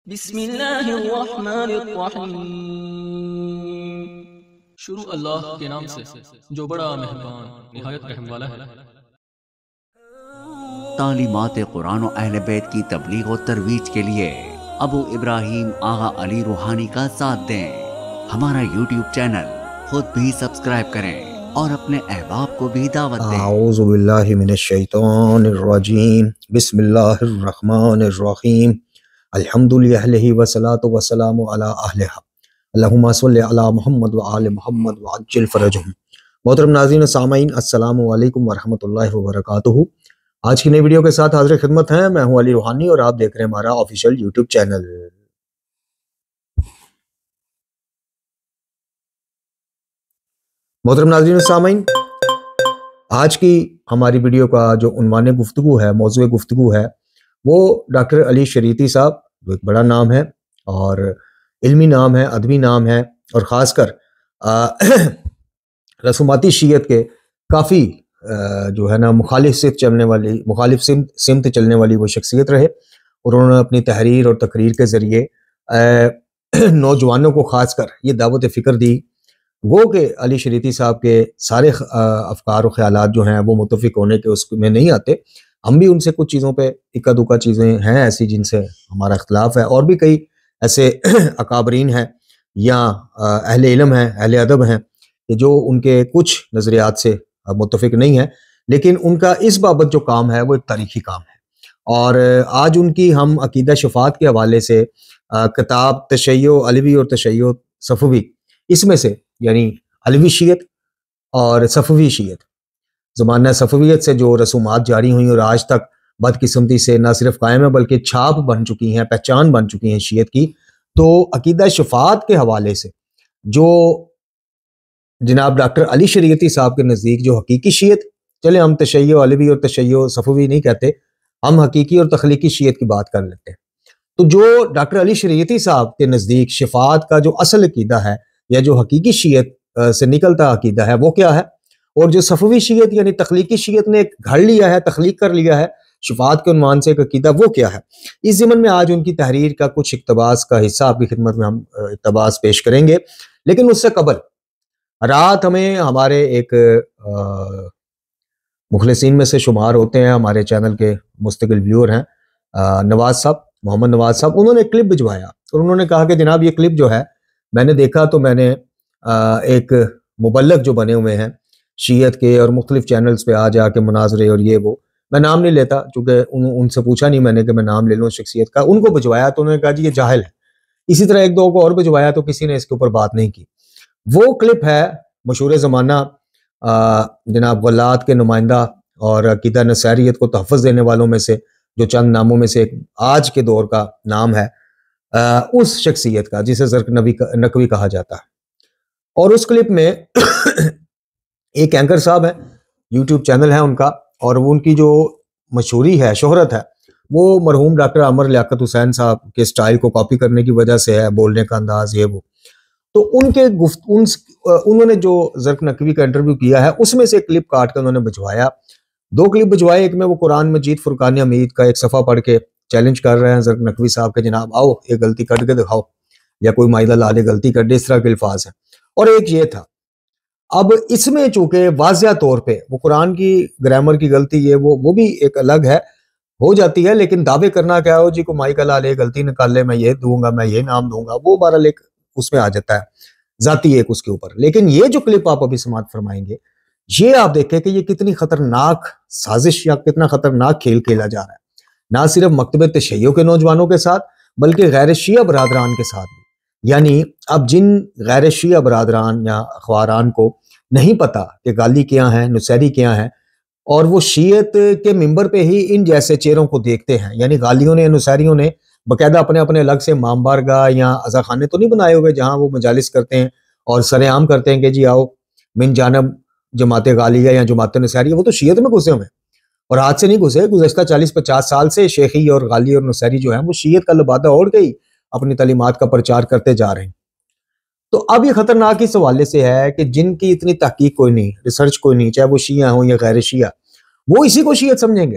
بسم اللہ الرحمن الرحیم۔ شروع اللہ کے نام سے جو بڑا مہربان نہایت رحم والا ہے۔ تعلیمات قرآن و اہل بیت کی تبلیغ و ترویج کے لیے ابو ابراہیم آغا علی روحانی کا ساتھ دیں۔ ہمارا یوٹیوب چینل خود بھی سبسکرائب کریں اور اپنے احباب کو بھی دعوت دیں۔ اعوذ باللہ من الشیطان الرجیم، بسم اللہ الرحمن الرحیم، الحمد للہ والصلاة والسلام علی اہلہا، اللہم صلی علی محمد وآل محمد وعجل فرجہم۔ محترم ناظرین و سامعین، السلام علیکم ورحمۃ اللہ وبرکاتہ۔ آج کی نئی ویڈیو کے ساتھ حاضر خدمت ہیں، میں ہوں علی روحانی اور آپ دیکھ رہے ہیں ہمارا آفیشیل یوٹیوب چینل۔ محترم ناظرین و سامعین، آج کی ہماری ویڈیو کا جو عنوان گفتگو ہے، موضوع گفتگو ہے، وہ ڈاکٹر علی شریعتی صاحب، جو ایک بڑا نام ہے اور علمی نام ہے، ادبی نام ہے، اور خاص کر رسوماتی شیعت کے کافی جو ہے نا مخالف سمت چلنے والی وہ شخصیت رہے، اور انہوں نے اپنی تحریر اور تقریر کے ذریعے نوجوانوں کو خاص کر یہ دعوت فکر دی، وہ کہ علی شریعتی صاحب کے سارے افکار و خیالات جو ہیں وہ متفق ہونے کے اس میں نہیں آتے۔ ہم بھی ان سے کچھ چیزوں پہ اکا دکا چیزیں ہیں ایسی جن سے ہمارا اختلاف ہے، اور بھی کئی ایسے اکابرین ہیں یا اہل علم ہیں، اہل ادب ہیں کہ جو ان کے کچھ نظریات سے متفق نہیں ہیں، لیکن ان کا اس بابت جو کام ہے وہ ایک تاریخی کام ہے۔ اور آج ان کی ہم عقیدہ شفاعت کے حوالے سے کتاب تشیع علوی اور تشیع صفوی، اس میں سے یعنی علوی شیعت اور صفوی شیعت، زمانہ صفویت سے جو رسومات جاری ہوئیں اور آج تک بدقسمتی سے نہ صرف قائم ہے بلکہ چھاپ بن چکی ہیں، پہچان بن چکی ہیں شیعت کی، تو عقیدہ شفاعت کے حوالے سے جو جناب ڈاکٹر علی شریعتی صاحب کے نزدیک جو حقیقی شیعت، چلے ہم تشیع علوی اور تشیع صفوی نہیں کہتے، ہم حقیقی اور تخلیقی شیعت کی بات کر لیتے ہیں۔ تو جو ڈاکٹر علی شریعتی صاحب کے نزدیک شفاعت کا جو اصل عقیدہ ہے یا جو حقیقی شیعت سے نکلتا عقیدہ ہے وہ کیا ہے، اور جو صفوی شیعت یعنی تخلیقی شیعت نے ایک گھڑ لیا ہے، تخلیق کر لیا ہے شفاعت کے عنوان سے ایک عقیدہ، وہ کیا ہے۔ اس ضمن میں آج ان کی تحریر کا کچھ اقتباس کا حصہ آپ کی خدمت میں ہم اقتباس پیش کریں گے، لیکن اس سے قبل رات ہمیں ہمارے ایک مخلصین میں سے شمار ہوتے ہیں، ہمارے چینل کے مستقل ویور ہیں، نواز صاحب، محمد نواز صاحب، انہوں نے ایک کلپ بھجوایا اور انہوں نے کہا کہ جناب یہ کلپ جو ہے میں نے دیکھا تو میں نے ایک مبلغ جو بنے ہوئے ہیں شیعت کے اور مختلف چینلز پہ آ جا کے مناظرے اور یہ وہ، میں نام نہیں لیتا چونکہ ان سے پوچھا نہیں میں نے کہ میں نام لے لوں شخصیت کا، ان کو بھجوایا تو انہوں نے کہا جی یہ جاہل ہے۔ اسی طرح ایک دو کو اور بھجوایا تو کسی نے اس کے اوپر بات نہیں کی۔ وہ کلپ ہے مشہور زمانہ جناب غلات کے نمائندہ اور عقیدہ نصیریت کو تحفظ دینے والوں میں سے جو چند ناموں میں سے ایک آج کے دور کا نام ہے اس شخصیت کا جسے زرق نقوی کہا جاتا ہے۔ اور اس کلپ میں ایک اینکر صاحب ہے، یوٹیوب چینل ہے ان کا، اور وہ ان کی جو مشہوری ہے، شہرت ہے، وہ مرحوم ڈاکٹر عمر لیاقت حسین صاحب کے سٹائل کو کاپی کرنے کی وجہ سے ہے، بولنے کا انداز یہ وہ۔ تو انہوں نے جو زرق نقوی کا انٹرویو کیا ہے اس میں سے ایک کلپ کاٹ کے انہوں نے بھجوایا، دو کلپ بھجوائے، ایک میں وہ قرآن مجید فرقان حمید کا ایک صفحہ پڑھ کے چیلنج کر رہے ہیں زرق نقوی صاحب کے جناب آؤ ایک غلطی کر کے دکھاؤ، یا کوئی مائدہ لالے غلطی کر دے، اس طرح کے الفاظ ہیں، اور ایک یہ تھا۔ اب اس میں چونکہ واضح طور پہ وہ قرآن کی گرامر کی غلطی یہ وہ بھی ایک الگ ہے، ہو جاتی ہے، لیکن دعوے کرنا کیا ہو جی کو مائی کا لالے غلطی نکال لے، میں یہ دوں گا، میں یہ نام دوں گا، وہ بہرحال ایک اس میں آ جاتا ہے ذاتی ایک اس کے اوپر۔ لیکن یہ جو کلپ آپ ابھی سماعت فرمائیں گے، یہ آپ دیکھیں کہ یہ کتنی خطرناک سازش یا کتنا خطرناک کھیل کھیلا جا رہا ہے، نہ صرف مکتب تشیع کے نوجوانوں کے ساتھ بلکہ غیر شیعہ برادران کے ساتھ بھی۔ یعنی اب جن غیر شیعہ برادران یا اخواران کو نہیں پتا کہ غالی کیا ہیں، نصیری کیا ہیں، اور وہ شیعت کے ممبر پہ ہی ان جیسے چہروں کو دیکھتے ہیں، یعنی غالیوں نے، نصیریوں نے باقاعدہ اپنے اپنے الگ سے امام بارگاہ یا عزاخانے تو نہیں بنائے ہوئے جہاں وہ مجالس کرتے ہیں اور سر عام کرتے ہیں کہ جی آؤ من جانب جماعت غالیہ یا جماعت نصیریہ، وہ تو شیعت میں گھسے ہوئے ہیں اور ہاتھ سے نہیں گھسے، گزشتہ 40-50 سال سے شیخی اور غالی اور نصیری جو ہیں وہ شیعت کا لبادہ اوڑھ کے ہی اپنی تعلیمات کا پرچار کرتے جا رہے ہیں۔ تو اب یہ خطرناک اس حوالے سے ہے کہ جن کی اتنی تحقیق کوئی نہیں، ریسرچ کوئی نہیں، چاہے وہ شیعہ ہوں یا غیر شیعہ، وہ اسی کو شیعت سمجھیں گے،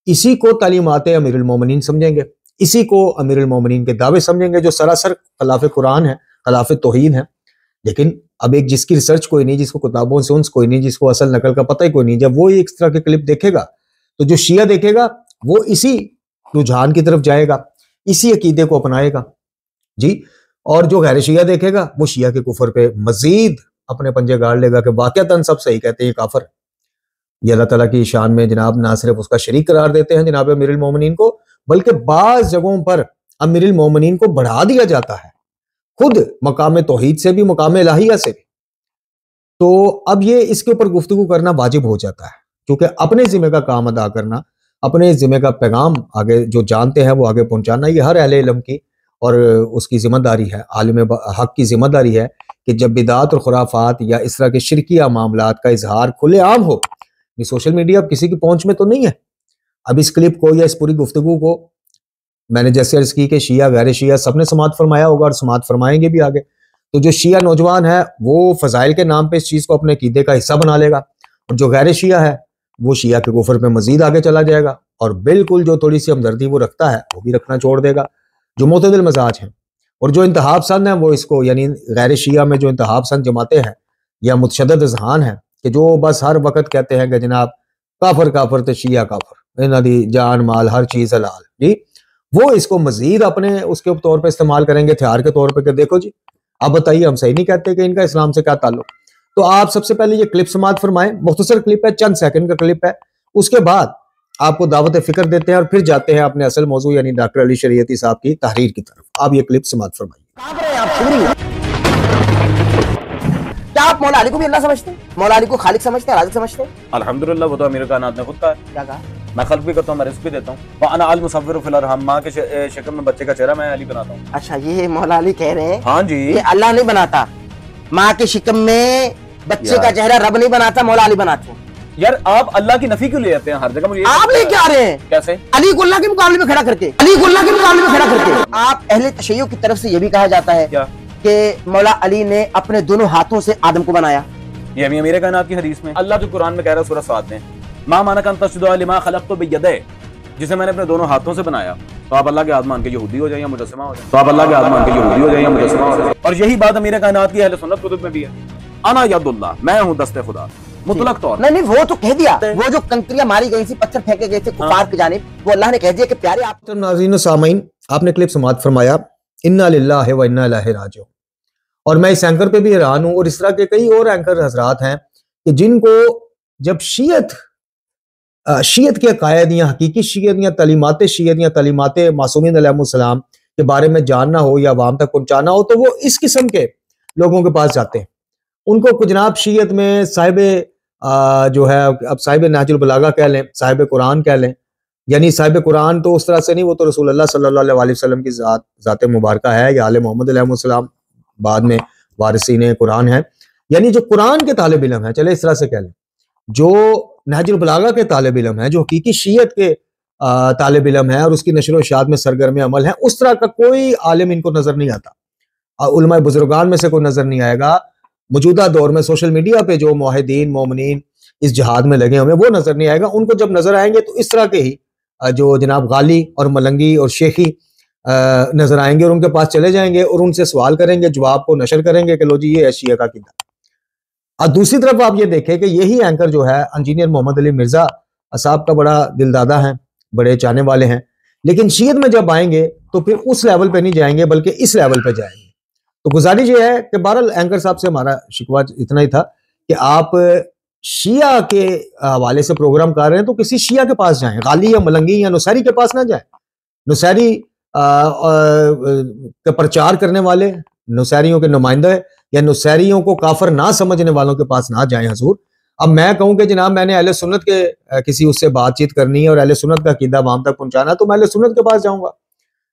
اسی کو تعلیمات امیر المومنین سمجھیں گے، اسی کو امیر المومنین کے دعوے سمجھیں گے جو سراسر خلاف قرآن ہے، خلاف توحید ہے۔ لیکن اب ایک جس کی ریسرچ کوئی نہیں، جس کو کتابوں سے انس کوئی نہیں، جس کو اصل نقل کا پتہ ہی کوئی نہیں، جب وہ اس طرح کے کلپ دیکھے گا تو جو شیعہ دیکھے گا وہ اسی رجحان کی طرف جائے گا، اسی عقیدے کو اپنائے گا جی، اور جو غیر شیعہ دیکھے گا وہ شیعہ کے کفر پہ مزید اپنے پنجے گاڑ لے گا کہ واقعتاً سب صحیح کہتے ہیں یہ کافر ہے۔ یہ اللہ تعالیٰ کی شان میں جناب نہ صرف اس کا شریک قرار دیتے ہیں جناب امیر المومنین کو، بلکہ بعض جگہوں پر امیر المومنین کو بڑھا دیا جاتا ہے، خود مقام توحید سے بھی، مقام الہیہ سے بھی۔ تو اب یہ اس کے اوپر گفتگو کرنا واجب ہو جاتا ہے، کیونکہ اپنے ذمہ کا کام ادا کرنا، اپنے ذمہ کا پیغام آگے جو جانتے ہیں وہ آگے پہنچانا، یہ ہر اہل علم کی اور اس کی ذمہ داری ہے، عالم حق کی ذمہ داری ہے کہ جب بدعات اور خرافات یا اس طرح کے شرکیہ معاملات کا اظہار کھلے عام ہو، یہ سوشل میڈیا اب کسی کی پہنچ میں تو نہیں ہے۔ اب اس کلپ کو یا اس پوری گفتگو کو میں نے جیسے عرض کی کہ شیعہ غیر شیعہ سب نے سماعت فرمایا ہوگا اور سماعت فرمائیں گے بھی آگے، تو جو شیعہ نوجوان ہے وہ فضائل کے نام پہ اس چیز کو اپنے عقیدے کا حصہ بنا لے گا، اور جو غیر شیعہ ہے وہ شیعہ کے کفر پہ مزید آگے چلا جائے گا، اور بالکل جو تھوڑی سی ہمدردی وہ رکھتا ہے وہ بھی رکھنا چھوڑ دے گا۔ جو معتدل مزاج ہیں اور جو انتہا پسند ہیں وہ اس کو، یعنی غیر شیعہ میں جو انتہا پسند جماعتیں ہیں یا متشدد اذہان ہیں کہ جو بس ہر وقت کہتے ہیں کہ جناب کافر کافر تو شیعہ کافر، انہاں دی جان مال ہر چیز حلال جی، وہ اس کو مزید اپنے اس کے طور پہ استعمال کریں گے، ہتھیار کے طور پہ کہ دیکھو جی آپ بتائیے ہم صحیح نہیں کہتے کہ ان کا اسلام سے کیا تعلق۔ تو آپ سب سے پہلے یہ کلپ سماعت فرمائیں، مختصر کلپ ہے، چند سیکنڈ کا کلپ ہے، اس کے بعد آپ کو دعوت فکر دیتے ہیں اور پھر جاتے ہیں اپنے اصل موضوع یعنی ڈاکٹر علی شریعتی صاحب کی تحریر کی طرف۔ آپ یہ کلپ سماعت فرمائیے۔ کیا آپ مولا علی کو بھی اللہ سمجھتے ہیں؟ مولا علی کو خالق سمجھتے ہیں، رازق سمجھتے ہیں؟ الحمدللہ وہ تو امیر کائنات نے خود کہا ہے، کیا کہا؟ میں خلق بھی کرتا ہوں، میں رزق بھی دیتا ہوں، وَأَنَا الْمُصَوِّرُ فِي الْأَرْحَامِ، ماں کے شکل میں بچے کا چہرہ میں علی بناتا ہوں۔ اچھا یہ مولا علی کہہ رہے ہیں ہاں جی، یہ اللہ نہیں بناتا، ماں کے شکم میں بچے کا چہرہ رب نہیں بناتا، مولا علی بناتے ہیں۔ یار آپ اللہ کی نفی کیوں لے جاتے ہیں ہر جگہ؟ مجھے آپ لے کے آ رہے ہیں کیسے؟ علی کو اللہ کے مقابلے میں کھڑا کر کے، علی کو اللہ کے مقابلے میں کھڑا کر کے۔ آپ اہل تشیع کی طرف سے یہ بھی کہا جاتا ہے کیا کہ مولا علی نے اپنے دونوں ہاتھوں سے آدم کو بنایا۔ یہ ابھی امیر کائنات کی حدیث میں اللہ جو قرآن میں کہہ رہا ہے سورہ صاد میں، ما مانک ان تسجد لما خلقت بیدی، جسے میں نے اپنے دونوں ہاتھوں سے بنایا، تو آپ اللہ کے ہاتھ مان کے یہودی ہو جائیں یا مجسمہ ہو جائیں، تو آپ اللہ کے ہاتھ مان کے یہودی ہو جائیں یا مجسمہ ہو جائیں۔ اور یہی بات امیر کائنات کی اہل سنت کتب میں بھی ہے، انا ید اللہ، میں ہوں دست خدا، مطلق طور۔ نہیں وہ تو کہہ دیا، وہ جو کنکریاں ماری گئی تھی، پتھر پھینکے گئے تھے کفار کی جانب، وہ اللہ نے کہہ دیا کہ پیارے آپ۔ ناظرین و سامعین، آپ نے کلپ سماعت فرمایا، انا للہ و انا الیہ راجعون، اور میں اس اینکر پہ بھی حیران ہوں، اور اس طرح کے کئی اور اینکر حضرات ہیں کہ جن کو جب شیعت کے عقائد یا حقیقی شیعت یا تعلیمات معصومین علیہ السلام کے بارے میں جاننا ہو یا عوام تک پہنچانا ہو تو وہ اس قسم کے لوگوں کے پاس جاتے ہیں۔ ان کو جناب شیعت میں صاحب جو ہے، اب صاحب نہج البلاغہ کہہ لیں، صاحب قرآن کہہ لیں، یعنی صاحب قرآن تو اس طرح سے نہیں، وہ تو رسول اللہ صلی اللہ علیہ وسلم کی ذات مبارکہ ہے، یا آل محمد علیہ السلام بعد میں وارثین قرآن ہیں، یعنی جو قرآن کے طالب علم ہیں، چلے اس طرح سے کہہ لیں، جو نہج البلاغہ کے طالب علم ہیں، جو حقیقی شیعت کے طالب علم ہیں اور اس کی نشر و اشاعت میں سرگرم عمل ہیں، اس طرح کا کوئی عالم ان کو نظر نہیں آتا۔ علماء بزرگان میں سے کوئی نظر نہیں آئے گا، موجودہ دور میں سوشل میڈیا پہ جو موحدین مومنین اس جہاد میں لگے ہوئے وہ نظر نہیں آئے گا۔ ان کو جب نظر آئیں گے تو اس طرح کے ہی جو جناب غالی اور ملنگی اور شیخی نظر آئیں گے، اور ان کے پاس چلے جائیں گے اور ان سے سوال کریں گے، جواب کو نشر کریں گے کہ لو جی یہ ہے شیعہ کا عقیدہ۔ اور دوسری طرف آپ یہ دیکھیں کہ یہی اینکر جو ہے انجینئر محمد علی مرزا صاحب کا بڑا دلدادہ ہیں، بڑے چاہنے والے ہیں، لیکن شیعت میں جب آئیں گے تو پھر اس لیول پہ نہیں جائیں گے بلکہ اس لیول پہ جائیں گے۔ تو گزارش یہ ہے کہ بہرحال اینکر صاحب سے ہمارا شکوہ اتنا ہی تھا کہ آپ شیعہ کے حوالے سے پروگرام کر رہے ہیں تو کسی شیعہ کے پاس جائیں، غالی یا ملنگی یا نصیری کے پاس نہ جائیں۔ نصیری کا پرچار کرنے والے، نصیریوں کے نمائندے یا نصیریوں کو کافر نہ سمجھنے والوں کے پاس نہ جائیں حضور۔ اب میں کہوں کہ جناب میں نے اہل سنت کے کسی اس سے بات چیت کرنی ہے اور اہل سنت کا عقیدہ عوام تک پہنچانا تو میں اہل سنت کے پاس جاؤں گا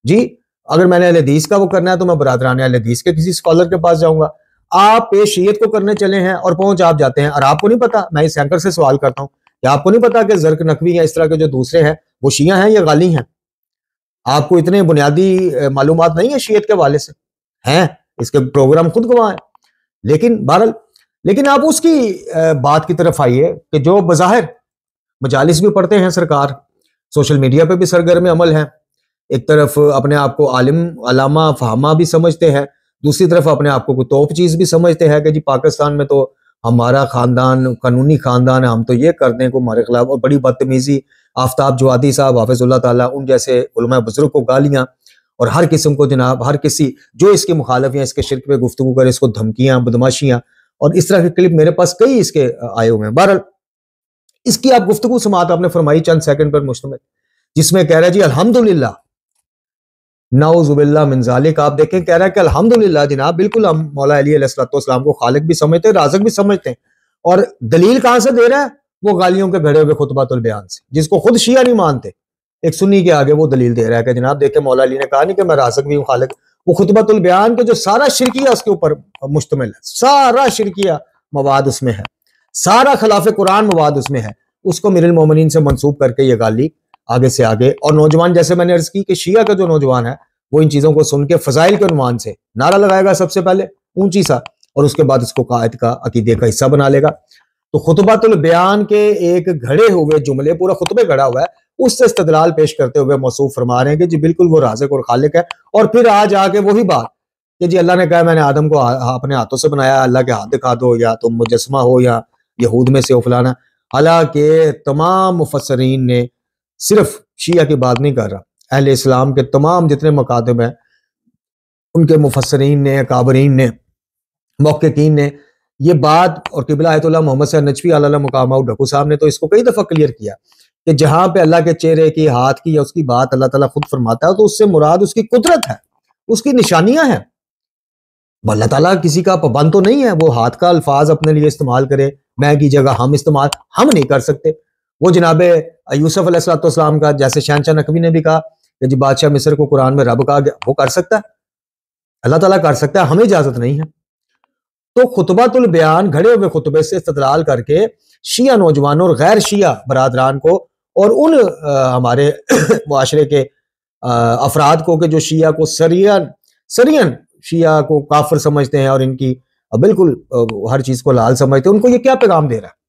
جی۔ اگر میں نے اہل حدیث کا وہ کرنا ہے تو میں برادران اہل حدیث کے کسی اسکالر کے پاس جاؤں گا۔ آپ پیش شیعت کو کرنے چلے ہیں اور پہنچ آپ جاتے ہیں، اور آپ کو نہیں پتا، میں اس اینکر سے سوال کرتا ہوں کہ آپ کو نہیں پتا کہ زرق نقوی یا اس طرح کے جو دوسرے ہیں وہ شیعہ ہیں یا غالی ہیں؟ آپ کو اتنے بنیادی معلومات نہیں ہیں شیعت کے حوالے سے؟ ہیں، اس کے پروگرام خود گواہ ہیں۔ لیکن بہرحال، لیکن آپ اس کی بات کی طرف آئیے کہ جو بظاہر مجالس بھی پڑھتے ہیں سرکار، سوشل میڈیا پہ بھی سرگرم عمل ہیں، ایک طرف اپنے آپ کو عالم علامہ فہامہ بھی سمجھتے ہیں، دوسری طرف اپنے آپ کو کوئی توپ چیز بھی سمجھتے ہیں کہ جی پاکستان میں تو ہمارا خاندان قانونی خاندان ہے، ہم تو یہ کر دیں کو ہمارے خلاف، اور بڑی بدتمیزی آفتاب جوادی صاحب حافظ اللہ تعالیٰ ان جیسے علماء بزرگ کو گالیاں، اور ہر قسم کو جناب ہر کسی جو اس کے مخالف ہیں، اس کے شرک پہ گفتگو کرے، اس کو دھمکیاں بدماشیاں، اور اس طرح کے کلپ میرے پاس کئی اس کے آئے ہوئے ہیں۔ بہرحال اس کی آپ گفتگو سماعت آپ نے فرمائی چند سیکنڈ پر مشتمل، جس میں کہہ رہا ہے جی الحمدللہ نعوذ باللہ من ذالک، آپ دیکھیں کہہ رہا ہے کہ الحمدللہ جناب بالکل ہم مولا علی علیہ السلام کو خالق بھی سمجھتے ہیں، رازق بھی سمجھتے ہیں، اور دلیل کہاں سے دے رہا ہے؟ وہ گالیوں کے گھڑے ہوئے خطبۃ البیان سے، جس کو خود شیعہ نہیں مانتے، ایک سنی کے آگے وہ دلیل دے رہا ہے کہ جناب دیکھیں مولا علی نے کہا نہیں کہ میں رازق بھی ہوں خالق، وہ خطبۃ البیان کے جو سارا شرکیہ اس کے اوپر مشتمل ہے، سارا شرکیہ مواد اس میں ہے، سارا خلاف قرآن مواد اس میں ہے، اس کو امیر المومنین سے منسوب کر کے یہ گالی آگے سے آگے، اور نوجوان جیسے میں نے عرض کی کہ شیعہ کا جو نوجوان ہے وہ ان چیزوں کو سن کے فضائل کے عنوان سے نعرہ لگائے گا، سب سے پہلے اونچی سا، اور اس کے بعد اس کو قائد کا عقیدے کا حصہ بنا لے گا۔ تو خطبۃ البیان کے ایک گھڑے ہوئے جملے، پورا خطبے گھڑا ہوا ہے، اس سے استدلال پیش کرتے ہوئے موصوف فرما رہے ہیں کہ جی بالکل وہ رازق اور خالق ہے، اور پھر آج آ کے وہی بات کہ جی اللہ نے کہا میں نے آدم کو اپنے ہاتھوں سے بنایا، اللہ کے ہاتھ دکھا دو، یا تم مجسمہ ہو یا یہود میں سے ہو فلانا۔ حالانکہ تمام مفسرین نے، صرف شیعہ کی بات نہیں کر رہا، اہل اسلام کے تمام جتنے مکاتب ہیں ان کے مفسرین نے، اکابرین نے، محققین نے یہ بات، اور قبلہ آیت اللہ محمد صلی نجفی علیہ مقامہ ڈھکو صاحب نے تو اس کو کئی دفعہ کلیئر کیا کہ جہاں پہ اللہ کے چہرے کی، ہاتھ کی یا اس کی بات اللہ تعالیٰ خود فرماتا ہے تو اس سے مراد اس کی قدرت ہے، اس کی نشانیاں ہیں۔ اللہ تعالیٰ کسی کا پابند تو نہیں ہے، وہ ہاتھ کا الفاظ اپنے لیے استعمال کرے، میں کی جگہ ہم استعمال ہم نہیں کر سکتے۔ وہ جناب یوسف علیہ السلام کا، جیسے شہنشاہ نقوی نے بھی کہا کہ جی بادشاہ مصر کو قرآن میں رب کہا گیا، وہ کر سکتا ہے، اللہ تعالیٰ کر سکتا ہے، ہمیں اجازت نہیں ہے۔ تو خطبۃ البیان گھڑے ہوئے خطبے سے استدلال کر کے شیعہ نوجوانوں اور غیر شیعہ برادران کو، اور ان ہمارے معاشرے کے افراد کو کہ جو شیعہ کو سرین شیعہ کو کافر سمجھتے ہیں اور ان کی بالکل ہر چیز کو لال سمجھتے ہیں، ان کو یہ کیا پیغام دے رہا ہے؟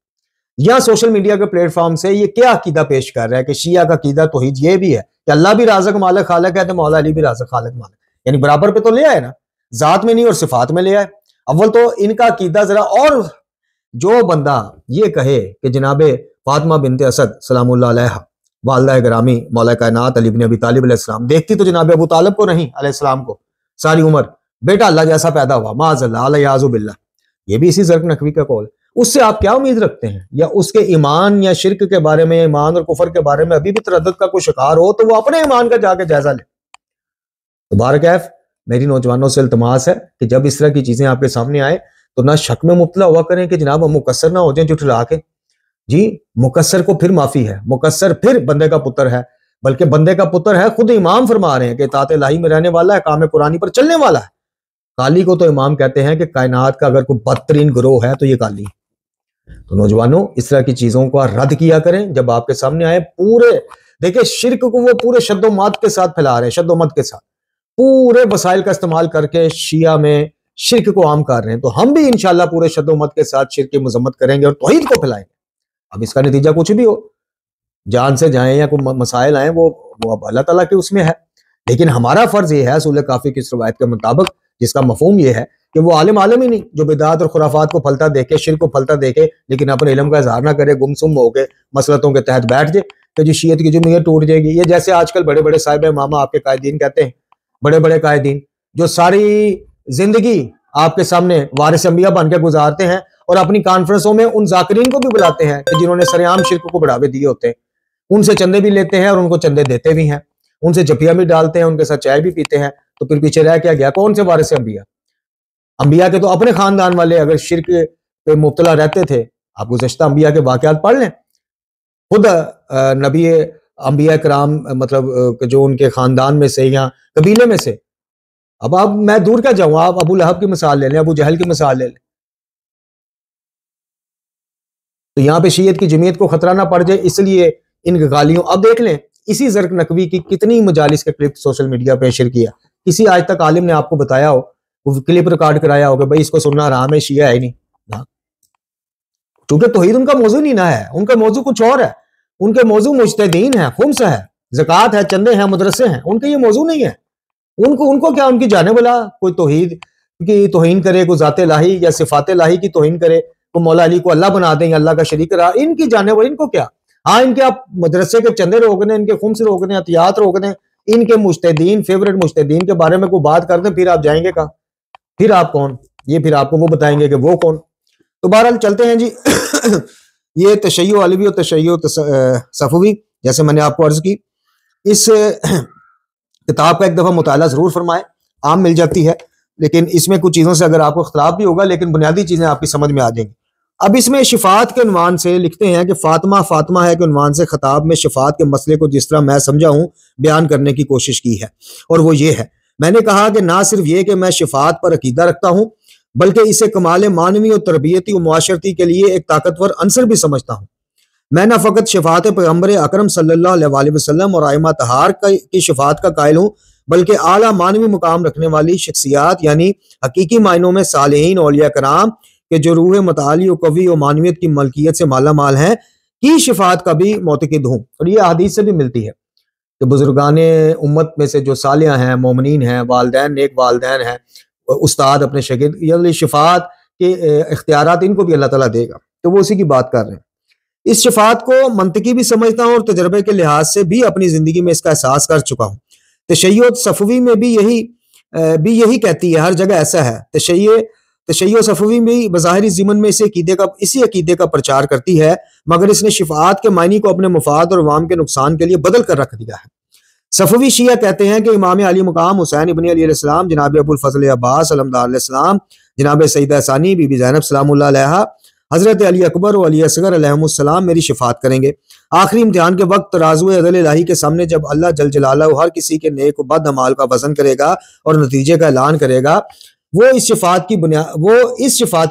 یا سوشل میڈیا کے پلیٹ فارم سے یہ کیا عقیدہ پیش کر رہا ہے کہ شیعہ کا عقیدہ توحید یہ بھی ہے کہ اللہ بھی رازق مالک خالق ہے، تو مولا علی بھی رازق خالق مالک، یعنی برابر پہ تو لے آئے نا، ذات میں نہیں اور صفات میں لے آئے۔ اول تو ان کا عقیدہ ذرا، اور جو بندہ یہ کہے کہ جناب فاطمہ بنت اسد سلام اللہ علیہ والدہ گرامی مولا کائنات علی بن ابی طالب علیہ السلام دیکھتی تو جناب ابو طالب کو نہیں علیہ السلام کو ساری عمر، بیٹا اللہ جیسا پیدا ہوا، معاذ اللہ علیہ باللہ، یہ بھی اسی زرق نقوی کا قول۔ اس سے آپ کیا امید رکھتے ہیں؟ یا اس کے ایمان یا شرک کے بارے میں، ایمان اور کفر کے بارے میں ابھی بھی تردد کا کوئی شکار ہو تو وہ اپنے ایمان کا جا کے جائزہ لے۔ تو بارکیف میری نوجوانوں سے التماس ہے کہ جب اس طرح کی چیزیں آپ کے سامنے آئے تو نہ شک میں مبتلا ہوا کریں کہ جناب ہم مقصر نہ ہو جائیں جھٹلا کے، جی مقصر کو پھر معافی ہے، مقصر پھر بندے کا پتر ہے، بلکہ بندے کا پتر ہے، خود امام فرما رہے ہیں کہ اطاعت الہی میں رہنے والا ہے، کام قرآنی پر چلنے والا ہے۔ قالی کو تو امام کہتے ہیں کہ کائنات کا اگر کوئی بدترین گروہ ہے تو یہ قالی۔ تو نوجوانوں اس طرح کی چیزوں کو رد کیا کریں جب آپ کے سامنے آئے۔ پورے دیکھیں شرک کو وہ پورے شد و مد کے ساتھ پھیلا رہے ہیں، شد و مد کے ساتھ پورے وسائل کا استعمال کر کے شیعہ میں شرک کو عام کر رہے ہیں، تو ہم بھی انشاءاللہ پورے شد و مد کے ساتھ شرک کی مذمت کریں گے اور توحید کو پھیلائیں گے۔ اب اس کا نتیجہ کچھ بھی ہو، جان سے جائیں یا کوئی مسائل آئیں، وہ اب اللہ تعالیٰ کے اس میں ہے، لیکن ہمارا فرض یہ ہے اصول کافی کی اس روایت کے مطابق، جس کا مفہوم یہ ہے کہ وہ عالم ہی نہیں جو بدعات اور خرافات کو پھلتا دیکھے، شرک کو پھلتا دیکھے، لیکن اپنے علم کا اظہار نہ کرے، گمسم ہو کے مسلطوں کے تحت بیٹھ جائے کہ جی شیعت کی جمعیت ٹوٹ جائے گی۔ یہ جیسے آج کل بڑے بڑے صاحب امامہ آپ کے قائدین کہتے ہیں، بڑے بڑے قائدین جو ساری زندگی آپ کے سامنے وارث انبیاء بن کے گزارتے ہیں اور اپنی کانفرنسوں میں ان ذاکرین کو بھی بلاتے ہیں کہ جنہوں نے سرعام شرک کو بڑھاوے دیے ہوتے ہیں، ان سے چندے بھی لیتے ہیں اور ان کو چندے دیتے بھی ہیں، ان سے جپیاں بھی ڈالتے ہیں، ان کے ساتھ چائے بھی پیتے ہیں، تو پھر پیچھے رہ کیا گیا؟ کون سے وارث انبیاء؟ انبیاء کے تو اپنے خاندان والے اگر شرک پہ مبتلا رہتے تھے، آپ گزشتہ انبیاء کے واقعات پڑھ لیں، خود نبی انبیاء کرام مطلب جو ان کے خاندان میں سے یا قبیلے میں سے، اب آپ میں دور کیا جاؤں، آپ ابو لہب کی مثال لے لیں، ابو جہل کی مثال لے لیں، تو یہاں پہ شیعت کی جمعیت کو خطرہ نہ پڑ جائے، اس لیے ان گالیوں۔ اب دیکھ لیں اسی زرق نقوی کی کتنی مجالس کے کلپ سوشل میڈیا پہ شیئر کیا، کسی آج تک عالم نے آپ کو بتایا ہو، وہ کلپ ریکارڈ کرایا ہو کہ بھائی اس کو سننا حرام ہے، شیعہ ہے ہی نہیں، چونکہ توحید ان کا موضوع نہیں نہ ہے، ان کا موضوع کچھ اور ہے، ان کے موضوع مجتہدین ہیں، خمس ہے، زکوٰۃ ہے، چندے ہیں، مدرسے ہیں، ان کے یہ موضوع نہیں ہے. ان کو کیا ان کی جانب والا کوئی توحید کی توہین کرے، کوئی ذات الہی یا صفات الہی کی توہین کرے، کوئی مولا علی کو اللہ بنا دیں یا اللہ کا شریک کرا، ان کی جانب والا ان کو کیا. ہاں ان کے آپ مدرسے کے چندے روکنے، ان کے خمس روکنے، عطیات روکنے، ان کے مجتہدین، فیورٹ مجتہدین کے بارے میں کوئی بات کر دیں، پھر آپ جائیں گے کہاں؟ پھر آپ کون؟ یہ پھر آپ کو وہ بتائیں گے کہ وہ کون. تو بہرحال چلتے ہیں جی. یہ تشیع علوی اور تشیع صفوی، جیسے میں نے آپ کو عرض کی، اس کتاب کا ایک دفعہ مطالعہ ضرور فرمائیں، عام مل جاتی ہے، لیکن اس میں کچھ چیزوں سے اگر آپ کو اختلاف بھی ہوگا لیکن بنیادی چیزیں آپ کی سمجھ میں آ جائیں گی. اب اس میں شفاعت کے عنوان سے لکھتے ہیں کہ فاطمہ فاطمہ ہے کے عنوان سے خطاب میں شفاعت کے مسئلے کو جس طرح میں سمجھا ہوں بیان کرنے کی کوشش کی ہے، اور وہ یہ ہے. میں نے کہا کہ نہ صرف یہ کہ میں شفاعت پر عقیدہ رکھتا ہوں، بلکہ اسے کمال معنوی اور تربیتی و معاشرتی کے لیے ایک طاقتور عنصر بھی سمجھتا ہوں. میں نہ فقط شفاعت پیغمبر اکرم صلی اللہ علیہ وسلم اور ائمہ طہار کی شفاعت کا قائل ہوں، بلکہ اعلیٰ معنوی مقام رکھنے والی شخصیات یعنی حقیقی معنوں میں صالحین اولیاء کرام کہ جو روح متعالی و قوی و معنویت کی ملکیت سے مالا مال ہیں کی شفاعت کا بھی معتقد ہوں. اور یہ حدیث سے بھی ملتی ہے کہ بزرگان امت میں سے جو صالح ہیں، مومنین ہیں، والدین نیک والدین ہیں، استاد اپنے شاگرد، یہ شفاعت کے اختیارات ان کو بھی اللہ تعالیٰ دے گا. تو وہ اسی کی بات کر رہے ہیں. اس شفاعت کو منطقی بھی سمجھتا ہوں اور تجربے کے لحاظ سے بھی اپنی زندگی میں اس کا احساس کر چکا ہوں. تشیع صفوی میں بھی یہی کہتی ہے، ہر جگہ ایسا ہے. تشیع صفوی بھی بظاہری ضمن میں اسی عقیدے کا پرچار کرتی ہے، مگر اس نے شفاعت کے معنی کو اپنے مفاد اور عوام کے نقصان کے لیے بدل کر رکھ دیا ہے. صفوی شیعہ کہتے ہیں کہ امام علی مقام حسین ابن علی علیہ السلام، جناب ابو الفضل عباس علمدار علیہ السلام، جناب سیدہ ثانی بی بی زینب سلام اللہ علیہا، حضرت علی اکبر و علی اصغر علیہم السلام میری شفاعت کریں گے. آخری امتحان کے وقت ترازو عدل الہی کے سامنے جب اللہ جل جلالہ ہر کسی کے نیک و بد اعمال کا وزن کرے گا اور نتیجے کا اعلان کرے گا، وہ اس شفاعت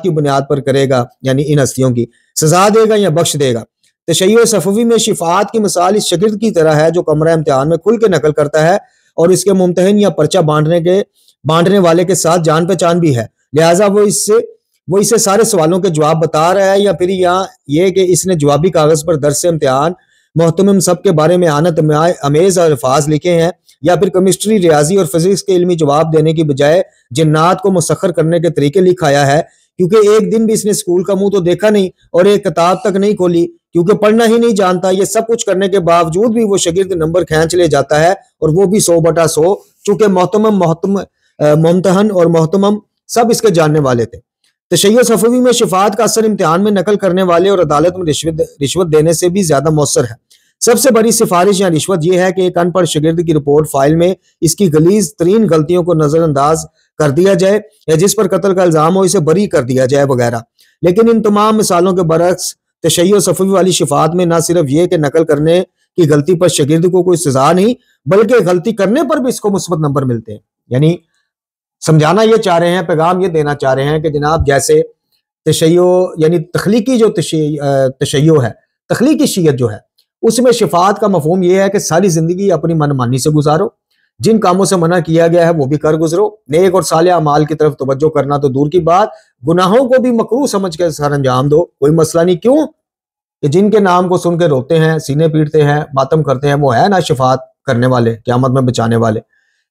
کی بنیاد پر کرے گا، یعنی ان ہستیوں کی سزا دے گا یا بخش دے گا. تشیع صفوی میں شفاعت کی مثال اس شاگرد کی طرح ہے جو کمرہ امتحان میں کھل کے نقل کرتا ہے اور اس کے ممتحن یا پرچہ بانٹنے والے کے ساتھ جان پہچان بھی ہے، لہٰذا وہ اسے سارے سوالوں کے جواب بتا رہا ہے، یا پھر یہ کہ اس نے جوابی کاغذ پر درس امتحان محتمم سب کے بارے میں اعانت امیز الفاظ لکھے ہیں، یا پھر کیمسٹری، ریاضی اور فزکس کے علمی جواب دینے کی بجائے جنات کو مسخر کرنے کے طریقے لکھایا ہے، کیونکہ ایک دن بھی اس نے اسکول کا منہ تو دیکھا نہیں اور ایک کتاب تک نہیں کھولی، کیونکہ پڑھنا ہی نہیں جانتا. یہ سب کچھ کرنے کے باوجود بھی وہ شاگرد نمبر کھینچ لے جاتا ہے، اور وہ بھی 100/100، چونکہ ممتحن اور محتمم سب اس کے جاننے والے تھے. تشیع صفوی میں شفاعت کا اثر امتحان میں نقل کرنے والے اور عدالت میں رشوت دینے سے بھی زیادہ مؤثر ہے. سب سے بڑی سفارش یا رشوت یہ ہے کہ ایک ان پڑھ شاگرد کی رپورٹ فائل میں اس کی غلیظ ترین غلطیوں کو نظر انداز کر دیا جائے، یا جس پر قتل کا الزام ہو اسے بری کر دیا جائے وغیرہ. لیکن ان تمام مثالوں کے برعکس تشیع صفوی والی شفاعت میں نہ صرف یہ کہ نقل کرنے کی غلطی پر شاگرد کو کوئی سزا نہیں، بلکہ غلطی کرنے پر بھی اس کو مثبت نمبر ملتے ہیں. یعنی سمجھانا یہ چاہ رہے ہیں، پیغام یہ دینا چاہ رہے ہیں کہ جناب جیسے تشیع یعنی تخلیقی جو تشیع ہے، تخلیقی شیعت جو ہے، اس میں شفاعت کا مفہوم یہ ہے کہ ساری زندگی اپنی من مانی سے گزارو، جن کاموں سے منع کیا گیا ہے وہ بھی کر گزرو، نیک اور صالح اعمال کی طرف توجہ کرنا تو دور کی بات، گناہوں کو بھی مکروہ سمجھ کے سر انجام دو، کوئی مسئلہ نہیں. کیوں کہ جن کے نام کو سن کے روتے ہیں، سینے پیٹتے ہیں، ماتم کرتے ہیں، وہ ہے نا شفاعت کرنے والے، قیامت میں بچانے والے.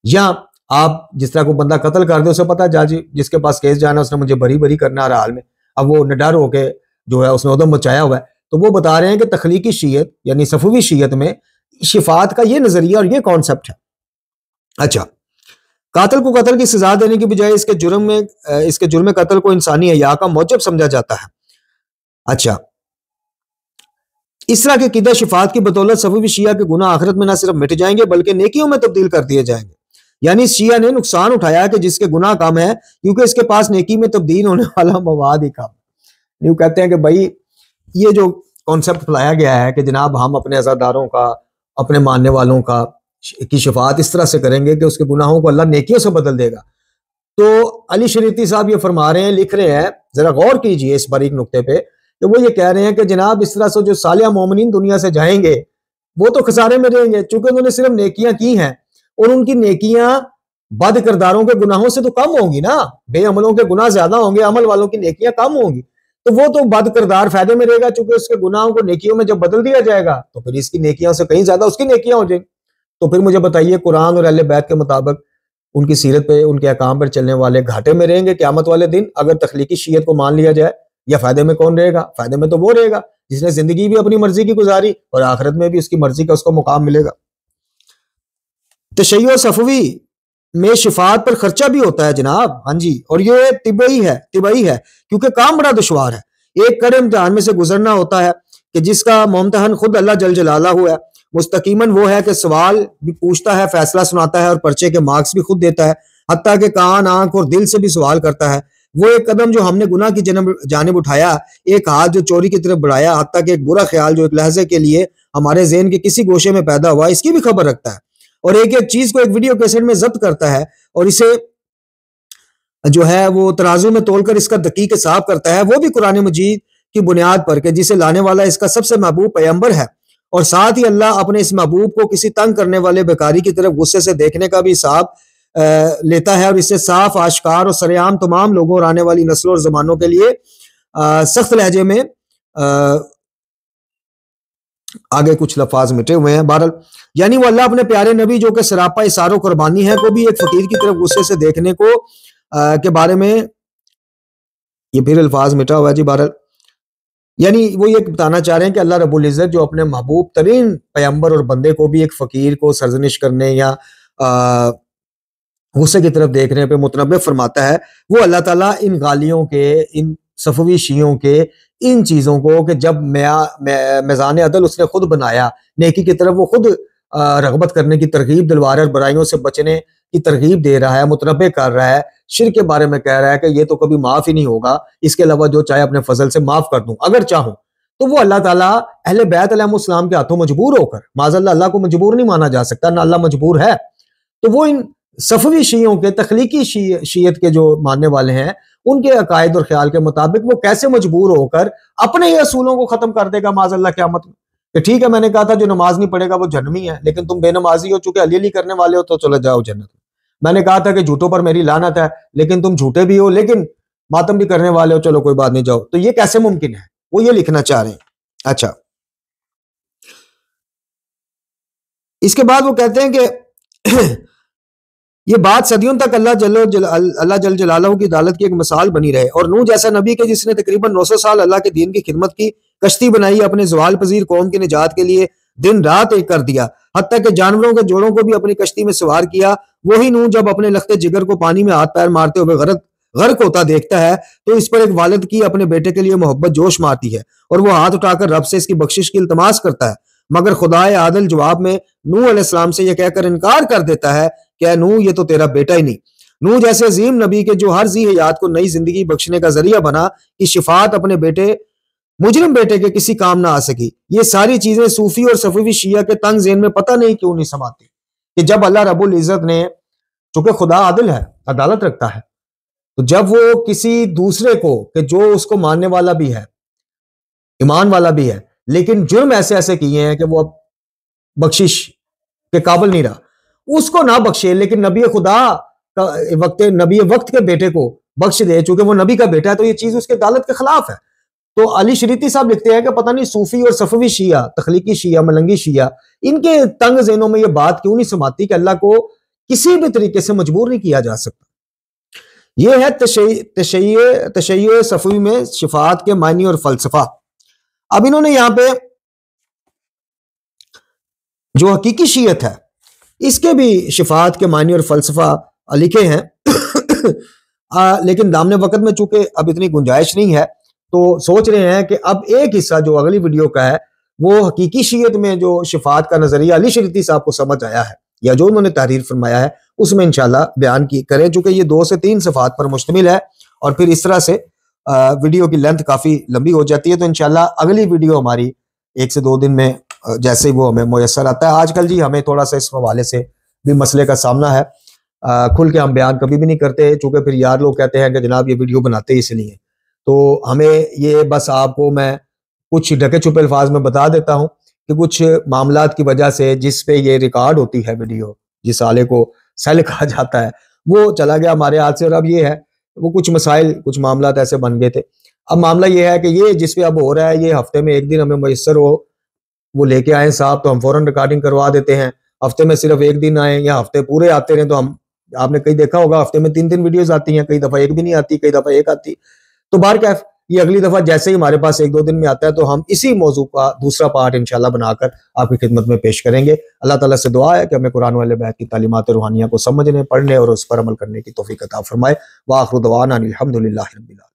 یا آپ جس طرح کو بندہ قتل کر دے، اسے پتا جاجی جس کے پاس کیس جانا اس نے مجھے بری کرنا ہر حال میں، اب وہ نڈر ہو کے جو ہے اس نے ادم مچایا ہوا ہے. تو وہ بتا رہے ہیں کہ تخلیقی شیعت یعنی صفوی شیعت میں شفاعت کا یہ نظریہ اور یہ کانسیپٹ ہے. اچھا، قاتل کو قتل کی سزا دینے کی بجائے اس کے جرم قتل کو انسانی حیا کا موجب سمجھا جاتا ہے. اچھا، اس طرح کے عقیدہ شفاعت کی بدولت صفوی شیعہ کے گناہ آخرت میں نہ صرف مٹ جائیں گے بلکہ نیکیوں میں تبدیل کر دیے جائیں گے. یعنی شیعہ نے نقصان اٹھایا کہ جس کے گناہ کم ہے کیونکہ اس کے پاس نیکی میں تبدیل ہونے والا مواد ہی کم. یوں کہتے ہیں کہ بھائی یہ جو کانسیپٹ پلایا گیا ہے کہ جناب ہم اپنے عزاداروں کا، اپنے ماننے والوں کا کی شفاعت اس طرح سے کریں گے کہ اس کے گناہوں کو اللہ نیکیوں سے بدل دے گا. تو علی شریعتی صاحب یہ فرما رہے ہیں، لکھ رہے ہیں، ذرا غور کیجئے اس باریک نقطے پہ، کہ وہ یہ کہہ رہے ہیں کہ جناب اس طرح سے جو صالح مومنین دنیا سے جائیں گے وہ تو خسارے میں رہیں گے، چونکہ انہوں نے صرف نیکیاں کی ہیں، اور ان کی نیکیاں بد کرداروں کے گناہوں سے تو کم ہوں گی نا، بے عملوں کے گناہ زیادہ ہوں گے، عمل والوں کی نیکیاں کم ہوں گی، تو وہ تو بد کردار فائدے میں رہے گا، چونکہ اس کے گناہوں کو نیکیوں میں جب بدل دیا جائے گا تو پھر اس کی نیکیاں سے کہیں زیادہ اس کی نیکیاں ہو جائیں گی. تو پھر مجھے بتائیے قرآن اور اہل بیت کے مطابق ان کی سیرت پہ ان کے احکام پر چلنے والے گھاٹے میں رہیں گے قیامت والے دن اگر تخلیقی شیعت کو مان لیا جائے، یا فائدے میں کون رہے گا؟ فائدے میں تو وہ رہے گا جس نے زندگی بھی اپنی مرضی کی گزاری اور آخرت میں بھی اس کی مرضی کا اس کو مقام ملے گا۔ تشیع صفوی میں شفاعت پر خرچہ بھی ہوتا ہے جناب، ہاں جی، اور یہ طبعی ہے کیونکہ کام بڑا دشوار ہے۔ ایک کڑے امتحان میں سے گزرنا ہوتا ہے کہ جس کا ممتحن خود اللہ جل جلالہ ہے، مستقیماً وہ ہے کہ سوال بھی پوچھتا ہے، فیصلہ سناتا ہے اور پرچے کے مارکس بھی خود دیتا ہے، حتیٰ کہ کان، آنکھ اور دل سے بھی سوال کرتا ہے۔ وہ ایک قدم جو ہم نے گناہ کی جانب اٹھایا، ایک ہاتھ جو چوری کی طرف بڑھایا، حتیٰ کہ ایک برا خیال جو ایک لحظے کے لیے ہمارے ذہن کے کسی گوشے میں پیدا ہوا، اس کی بھی خبر رکھتا ہے، اور ایک ایک چیز کو ایک ویڈیو کیسٹ میں ضبط کرتا ہے اور اسے جو ہے وہ ترازو میں تول کر اس کا دقیق حساب کرتا ہے، وہ بھی قرآن مجید کی بنیاد پر کہ جسے لانے والا اس کا سب سے محبوب پیغمبر ہے، اور ساتھ ہی اللہ اپنے اس محبوب کو کسی تنگ کرنے والے بیکاری کی طرف غصے سے دیکھنے کا بھی حساب لیتا ہے، اور اس سے صاف آشکار اور سرعام تمام لوگوں اور آنے والی نسلوں اور زمانوں کے لیے سخت لہجے میں آگے کچھ لفاظ مٹے ہوئے ہیں۔ بہرحال یعنی وہ اللہ اپنے پیارے نبی جو کہ سراپا اثار و قربانی ہے کو بھی ایک فقیر کی طرف غصے سے دیکھنے کو کے بارے میں یہ پھر الفاظ مٹا ہوا ہے جی۔ بہرحال یعنی وہ یہ بتانا چاہ رہے ہیں کہ اللہ رب العزت جو اپنے محبوب ترین پیغمبر اور بندے کو بھی ایک فقیر کو سرزنش کرنے یا غصے کی طرف دیکھنے پہ متنبہ فرماتا ہے، وہ اللہ تعالیٰ ان غالیوں کے، ان صفوی شیعوں کے ان چیزوں کو کہ جب میزان عدل اس نے خود بنایا، نیکی کی طرف وہ خود رغبت کرنے کی ترغیب دلوا رہا ہے اور برائیوں سے بچنے کی ترغیب دے رہا ہے، متنبہ کر رہا ہے، شرک کے بارے میں کہہ رہا ہے کہ یہ تو کبھی معاف ہی نہیں ہوگا، اس کے علاوہ جو چاہے اپنے فضل سے معاف کر دوں اگر چاہوں، تو وہ اللہ تعالیٰ اہل بیت علیہ السلام کے ہاتھوں مجبور ہو کر، معاذ اللہ کو مجبور نہیں مانا جا سکتا، نہ اللہ مجبور ہے، تو وہ ان صفوی شیعوں کے تخلیقی شیعت کے جو ماننے والے ہیں ان کے عقائد اور خیال کے مطابق وہ کیسے مجبور ہو کر اپنے ہی اصولوں کو ختم کر دے گا معاذ اللہ قیامت میں، کہ ٹھیک ہے میں نے کہا تھا جو نماز نہیں پڑھے گا وہ جہنمی ہے، لیکن تم بے نمازی ہو چکے علی علی کرنے والے ہو تو چلے جاؤ جنت میں، میں نے کہا تھا کہ جھوٹوں پر میری لعنت ہے لیکن تم جھوٹے بھی ہو لیکن ماتم بھی کرنے والے ہو، چلو کوئی بات نہیں جاؤ، تو یہ کیسے ممکن ہے؟ وہ یہ لکھنا چاہ رہے ہیں۔ اچھا، اس کے بعد وہ کہتے ہیں کہ یہ بات صدیوں تک اللہ جل جلالہ کی عدالت کی ایک مثال بنی رہے، اور نوح جیسا نبی کے جس نے تقریباً 900 سال اللہ کے دین کی خدمت کی، کشتی بنائی، اپنے زوال پذیر قوم کی نجات کے لیے دن رات ایک کر دیا، حتیٰ کہ جانوروں کے جوڑوں کو بھی اپنی کشتی میں سوار کیا، وہی نوح جب اپنے لخت جگر کو پانی میں ہاتھ پیر مارتے ہوئے غرق ہوتا دیکھتا ہے تو اس پر ایک والد کی اپنے بیٹے کے لیے محبت جوش مارتی ہے اور وہ ہاتھ اٹھا کر رب سے اس کی بخشش کی التماس کرتا ہے، مگر خدائے عادل جواب میں نوح علیہ السلام سے یہ کہہ کر انکار کر دیتا ہے کہ اے نوح یہ تو تیرا بیٹا ہی نہیں۔ نوح جیسے عظیم نبی کے جو ہر ذی حیات کو نئی زندگی بخشنے کا ذریعہ بنا کہ شفاعت اپنے مجرم بیٹے کے کسی کام نہ آ سکی، یہ ساری چیزیں صوفی اور صفوی شیعہ کے تنگ ذہن میں پتہ نہیں کیوں نہیں سماتی کہ جب اللہ رب العزت نے، چونکہ خدا عادل ہے، عدالت رکھتا ہے، تو جب وہ کسی دوسرے کو کہ جو اس کو ماننے والا بھی ہے، ایمان والا بھی ہے، لیکن جرم ایسے ایسے کیے ہیں کہ وہ اب بخشش کے قابل نہیں رہا، اس کو نہ بخشے لیکن نبی خدا نبی وقت کے بیٹے کو بخش دے، چونکہ وہ نبی کا بیٹا ہے، تو یہ چیز اس کے عدالت کے خلاف ہے۔ تو علی شریتی صاحب لکھتے ہیں کہ پتہ نہیں صوفی اور صفوی شیعہ، تخلیقی شیعہ، ملنگی شیعہ، ان کے تنگ ذہنوں میں یہ بات کیوں نہیں سماتی کہ اللہ کو کسی بھی طریقے سے مجبور نہیں کیا جا سکتا۔ یہ ہے تشیع صفوی میں شفاعت کے معنی اور فلسفہ۔ اب انہوں نے یہاں پہ جو حقیقی شیعت ہے اس کے بھی شفاعت کے معنی اور فلسفہ لکھے ہیں، لیکن دامن وقت میں چونکہ اب اتنی گنجائش نہیں ہے تو سوچ رہے ہیں کہ اب ایک حصہ جو اگلی ویڈیو کا ہے وہ حقیقی شیعت میں جو شفاعت کا نظریہ علی شریتی صاحب کو سمجھ آیا ہے یا جو انہوں نے تحریر فرمایا ہے اس میں انشاءاللہ بیان کریں، چونکہ یہ 2 سے 3 صفحات پر مشتمل ہے اور پھر اس طرح سے ویڈیو کی لینتھ کافی لمبی ہو جاتی ہے، تو انشاءاللہ اگلی ویڈیو ہماری 1 سے 2 دن میں جیسے ہی وہ ہمیں میسر آتا ہے۔ آج کل جی ہمیں تھوڑا سا اس حوالے سے بھی مسئلے کا سامنا ہے، کھل کے ہم بیان کبھی بھی نہیں کرتے، چونکہ پھر یار لوگ کہتے ہیں کہ جناب یہ ویڈیو بناتے اس لیے، تو ہمیں یہ بس آپ کو میں کچھ ڈھکے چھپے الفاظ میں بتا دیتا ہوں کہ کچھ معاملات کی وجہ سے جس پہ یہ ریکارڈ ہوتی ہے ویڈیو، جس آلے کو سیل کہا جاتا ہے، وہ چلا گیا ہمارے ہاتھ سے، اور اب یہ ہے وہ کچھ مسائل، کچھ معاملات ایسے بن گئے تھے۔ اب معاملہ یہ ہے کہ یہ جس پہ اب ہو رہا ہے، یہ ہفتے میں 1 دن ہمیں میسر ہو وہ لے کے آئیں صاحب تو ہم فوراً ریکارڈنگ کروا دیتے ہیں، ہفتے میں صرف ایک دن آئے یا ہفتے پورے آتے رہیں تو ہم، آپ نے کئی دیکھا ہوگا ہفتے میں 3 ویڈیوز آتی ہیں، کئی دفعہ ایک بھی نہیں آتی، کئی دفعہ ایک آتی. تو بہرکیف یہ اگلی دفعہ جیسے ہی ہمارے پاس 1-2 دن میں آتا ہے تو ہم اسی موضوع کا دوسرا پارٹ انشاءاللہ بنا کر آپ کی خدمت میں پیش کریں گے. اللہ تعالیٰ سے دعا ہے کہ ہمیں قرآن و اہل بیت کی تعلیمات روحانیہ کو سمجھنے، پڑھنے اور اس پر عمل کرنے کی توفیق عطا فرمائے. وآخر دعوانا الحمدللہ رب العالمین.